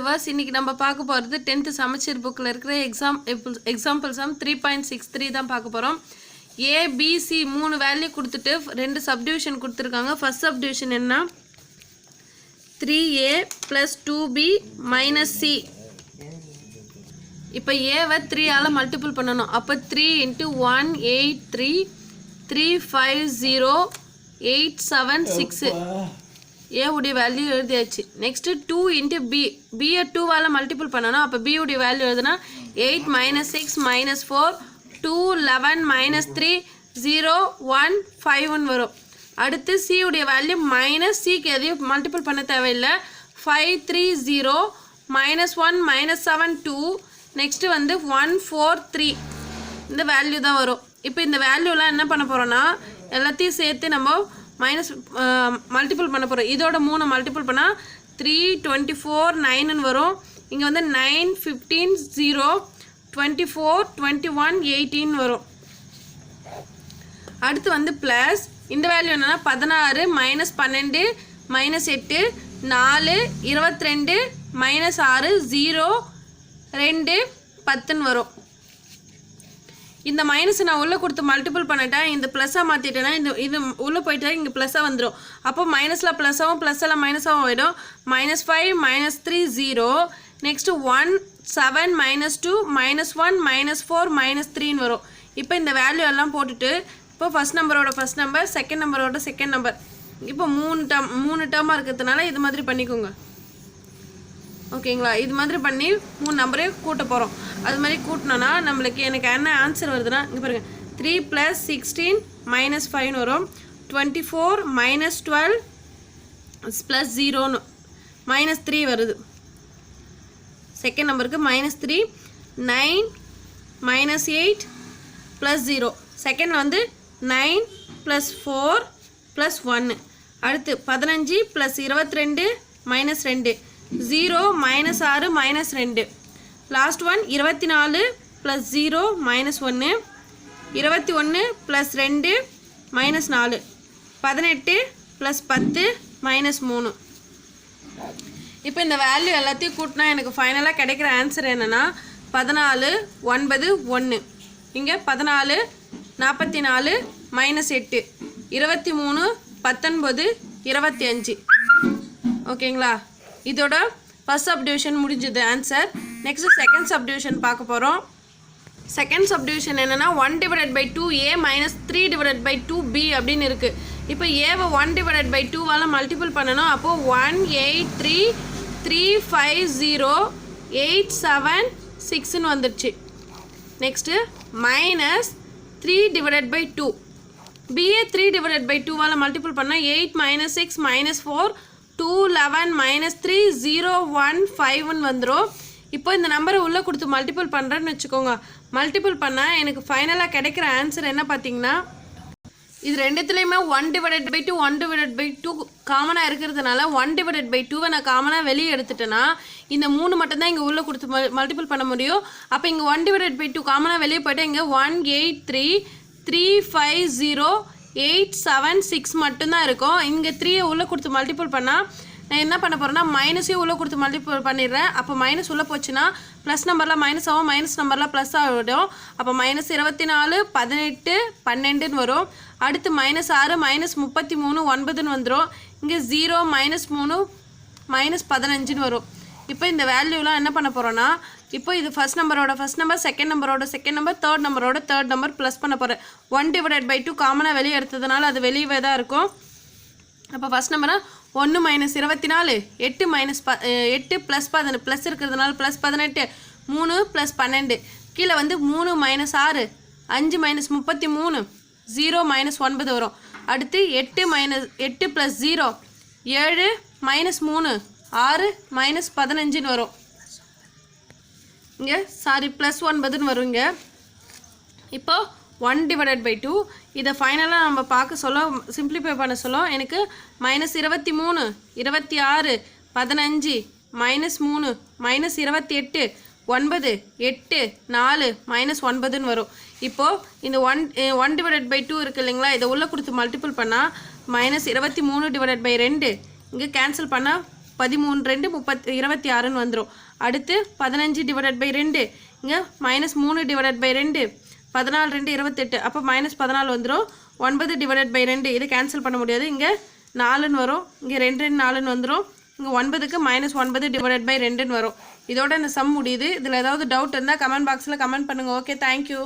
viewers, இன்னைக்கு நம்ம பார்க்க போறது 10th சமச்சீர் புக்ல இருக்கிற எக்ஸாம்பிள் சம் 3.63 தான் பார்க்க போறோம். A B C மூணு வேல்யூ கொடுத்துட்டு ரெண்டு சப்டிவிஷன் கொடுத்திருக்காங்க. ஃபர்ஸ்ட் சப்டிவிஷன் என்ன 3A + 2B - C. இப்போ A வை 3 ஆல மல்டிபிள் பண்ணனும். அப்ப 3 * 1 8 3 3 5 0 8 7 6 A உடைய வேல்யூ எழுதியாச்சு. Next 2 * B. B யை 2 ஆல மல்டிபிள் பண்ணனும். அப்ப B உடைய வேல்யூ எழுதுனா 8 - 6 - 4 2 11 - 3 0 1 5 1 வரும். அடுத்து C உடைய வேல்யூ மைனஸ் C க்கு எதையும் மல்டிபிள் பண்ண தேவையில்லை. 5 3 0 -1 -7 2 நெக்ஸ்ட் வந்து 1 4 3 இந்த வேல்யூ தான் வரும். இப்போ இந்த வேல்யூலாம் என்ன பண்ண போறோம்னா எல்லாத்தையும் சேர்த்து நம்ம மைனஸ் மல்டிபிள் பண்ண போகிறோம். இதோட 3 மல்டிபிள் பண்ணால் 3 24 9 வரும். இங்கே வந்து 9 15 0 24 21 18 வரும். அடுத்து வந்து ப்ளஸ் இந்த வேல்யூ என்னன்னா 16 -12 -8 4 22 -6 0 2 10 வரும். இந்த மைனஸ் நான் உள்ளே கொடுத்து மல்டிபிள் பண்ணிட்டேன். இந்த ப்ளஸ்ஸாக மாற்றிட்டேன்னா இது உள்ளே போயிட்டா இங்கே ப்ளஸ்ஸாக வந்துடும். அப்போ மைனஸில் ப்ளஸ்ஸாகவும் ப்ளஸ்ஸில் மைனஸாகவும் ஆகிடும். -5 -3 0 நெக்ஸ்ட்டு 1 7 -2 -1 -4 -3 வரும். இப்போ இந்த வேல்யூ எல்லாம் போட்டுட்டு இப்போ ஃபஸ்ட் நம்பரோட ஃபஸ்ட் நம்பர் செகண்ட் நம்பரோட செகண்ட் நம்பர் இப்போ மூணு டேர்மாக இருக்கிறதுனால இது மாதிரி பண்ணிக்கோங்க. ஓகேங்களா? இது மாதிரி பண்ணி 3 நம்பரே கூட்ட போகிறோம். அது மாதிரி கூட்டினோன்னா நம்மளுக்கு எனக்கு என்ன ஆன்சர் வருதுன்னா இங்கே பாருங்கள் 3 + 16 -5 வரும். 24 -12 + 0 -3 வருது. செகண்ட் நம்பருக்கு -3 9 -8 + 0 செகண்டில் வந்து 9 + 4 + 1 அடுத்து 15 + 22 -2 0 -6 -2 லாஸ்ட் ஒன் 24 + 0 -1 21 + 2 -4 18 + 10 -3. இப்போ இந்த வேல்யூ எல்லாத்தையும் கூட்டினா எனக்கு ஃபைனலாக கிடைக்கிற ஆன்சர் என்னென்னா 14 9 1 இங்கே 14 44 -8 23 19 25. ஓகேங்களா? இதோட ஃபர்ஸ்ட் சப்டிவிஷன் முடிஞ்சது ஆன்சர். நெக்ஸ்ட் செகண்ட் சப்டிவிஷன் பார்க்க போகிறோம். செகண்ட் சப்டிவிஷன் என்னென்னா 1 / 2A - 3 / 2B அப்படின்னு இருக்குது. இப்போ ஏவை 1 / 2வால் மல்டிபிள் பண்ணணும். அப்போது 1 8 3 3 5 0 8 7 6ன்னு வந்துடுச்சு. நெக்ஸ்ட்டு -3 / 2 பிஏ 3 / 2வால் மல்டிபிள் பண்ணால் 8 - 6 -4 2 11 -3 0 1 5 1 வந்துடும். இப்போ இந்த நம்பரை உள்ளே கொடுத்து மல்டிபிள் பண்ணுறேன்னு வச்சுக்கோங்க. மல்டிபிள் பண்ணால் எனக்கு ஃபைனலாக கிடைக்கிற ஆன்சர் என்ன பார்த்தீங்கன்னா இது ரெண்டுத்துலேயுமே 1 / 2 1 / 2 காமனாக இருக்கிறதுனால 1 / 2வை நான் காமனாக வெளியே எடுத்துட்டேன்னா இந்த 3 மட்டும்தான் இங்கே உள்ளே கொடுத்து மல்டிபிள் பண்ண முடியும். அப்போ இங்கே 1 / 2 காமனாக வெளியே போய்ட்டு இங்கே 1 8 3 3 5 0 8 7 6 மட்டும்தான் இருக்கும். இங்கே 3யை உள்ளே கொடுத்து மல்டிபிள் பண்ணால் நான் என்ன பண்ண போகிறேன்னா மைனஸையும் உள்ளே கொடுத்து மல்டிபிள் பண்ணிடுறேன். அப்போ மைனஸ் உள்ளே போச்சுன்னா ப்ளஸ் நம்பரில் மைனஸ் ஆகும், மைனஸ் நம்பரில் ப்ளஸ் ஆகிடும். அப்போ -24 18 12ன்னு வரும். அடுத்து -6 -33 9ன்னு வந்துடும். இங்கே 0 -3 -15ன்னு வரும். இப்போ இந்த வேல்யூலாம் என்ன பண்ண போகிறோன்னா இப்போ இது ஃபஸ்ட் நம்பரோட ஃபஸ்ட் நம்பர் செகண்ட் நம்பரோட செகண்ட் நம்பர் தேர்ட் நம்பரோட தேர்ட் நம்பர் ப்ளஸ் பண்ண போகிறேன். 1 / 2 காமனாக வெளியே எடுத்ததுனால அது வெளியே தான் இருக்கும். அப்போ ஃபஸ்ட் நம்பராக 1 -24 8 8 + 10 ப்ளஸ் இருக்கிறதுனால +18 3 + 12 கீழே வந்து 3 -6 5 -33 0 -9 வரும். அடுத்து 8 + 0 7 -3 6 -15ன்னு வரும். இங்கே +9ன்னு வரும். இங்கே இப்போ 1 / 2 இதை ஃபைனலாக நம்ம பார்க்க சொல்ல சிம்பிளிஃபை பண்ண சொல்ல எனக்கு -23 26 15 -3 -28 9 8 4 -9ன்னு வரும். இப்போது இந்த 1 / 2 இருக்குது இல்லைங்களா? இதை உள்ளே கொடுத்து மல்டிபிள் பண்ணால் -23 / 2 இங்கே கேன்சல் பண்ணால் 13 2 26ன்னு வந்துடும். அடுத்து 15 டிவைடட் பை 2, இங்கே -3 டிவைடட் பை 2, 14 2 28, அப்போ -14 வந்துடும். 9 டிவைடட் பை 2, இது கேன்சல் பண்ண முடியாது, இங்கே 4ன்னு வரும். இங்கே 2 2 4ன்னு வந்துடும். இங்கே 9க்கு -9 டிவைடட் பை 2ன்னு வரும். இதோட இந்த சம் முடியுது. இதில் ஏதாவது டவுட் இருந்தால் கமெண்ட் பாக்ஸில் கமெண்ட் பண்ணுங்கள். Okay, thank you.